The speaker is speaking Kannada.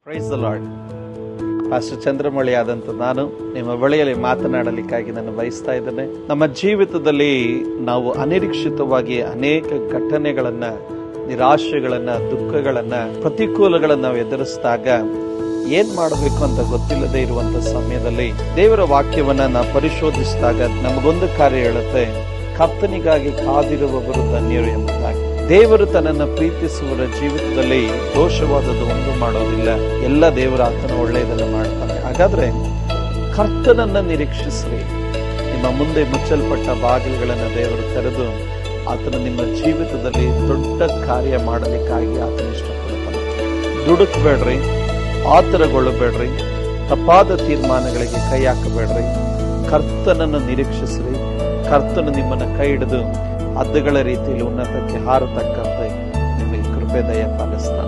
Praise the lord. Pastor Chandramouli ಆದಂತ ನಾನು ನಿಮ್ಮ ಬಳಿಯಲ್ಲಿ ಮಾತನಾಡಲಿಕ್ಕಾಗಿ ನಾನು ಬಯಸ್ತಾ ಇದ್ದೇನೆ. ನಮ್ಮ ಜೀವಿತದಲ್ಲಿ ನಾವು ಅನಿರೀಕ್ಷಿತವಾಗಿ ಅನೇಕ ಘಟನೆಗಳನ್ನ, ನಿರಾಶೆಗಳನ್ನ, ದುಃಖಗಳನ್ನ, ಪ್ರತಿಕೂಲಗಳನ್ನ ನಾವು ಎದುರಿಸಿದಾಗ ಏನ್ ಮಾಡಬೇಕು ಅಂತ ಗೊತ್ತಿಲ್ಲದೆ ಇರುವಂತ ಸಮಯದಲ್ಲಿ ದೇವರ ವಾಕ್ಯವನ್ನ ನಾವು ಪರಿಶೋಧಿಸಿದಾಗ ನಮಗೊಂದು ಕಾರ್ಯ ಹೇಳುತ್ತೆ, ಕರ್ತನಿಗಾಗಿ ಕಾದಿರುವವರು ಧನ್ಯರು ಎಂಬುದಾಗಿ. ದೇವರು ತನ್ನನ್ನು ಪ್ರೀತಿಸುವವರ ಜೀವಿತದಲ್ಲಿ ದೋಷವಾದದ್ದು ಒಂದು ಮಾಡೋದಿಲ್ಲ. ಎಲ್ಲ ದೇವರ ಆತನ ಒಳ್ಳೆಯದನ್ನು ಮಾಡ್ತಾನೆ. ಹಾಗಾದ್ರೆ ಕರ್ತನನ್ನ ನಿರೀಕ್ಷಿಸ್ರಿ. ನಿಮ್ಮ ಮುಂದೆ ಮುಚ್ಚಲ್ಪಟ್ಟ ಬಾಗಿಲುಗಳನ್ನ ದೇವರು ತೆರೆದು ಆತನ ನಿಮ್ಮ ಜೀವಿತದಲ್ಲಿ ದೊಡ್ಡ ಕಾರ್ಯ ಮಾಡಲಿಕ್ಕಾಗಿ ಆತನ ಇಷ್ಟಪಡ್ತಾನೆ. ದುಡುಕ್ಬೇಡ್ರಿ, ಆತರಗೊಳ್ಳಬೇಡ್ರಿ, ತಪ್ಪಾದ ತೀರ್ಮಾನಗಳಿಗೆ ಕೈ ಹಾಕಬೇಡ್ರಿ. ಕರ್ತನನ್ನು ನಿರೀಕ್ಷಿಸ್ರಿ. ಕರ್ತನು ನಿಮ್ಮನ್ನ ಕೈ ಹಿಡಿದು ಹದ್ದುಗಳ ರೀತಿಯಲ್ಲಿ ಉನ್ನತಕ್ಕೆ ಹಾರತಕ್ಕಂತೆ ನಿಮಗೆ ಕೃಪೆ ದಯ ಪಾಲಿಸ್ತಾನೆ.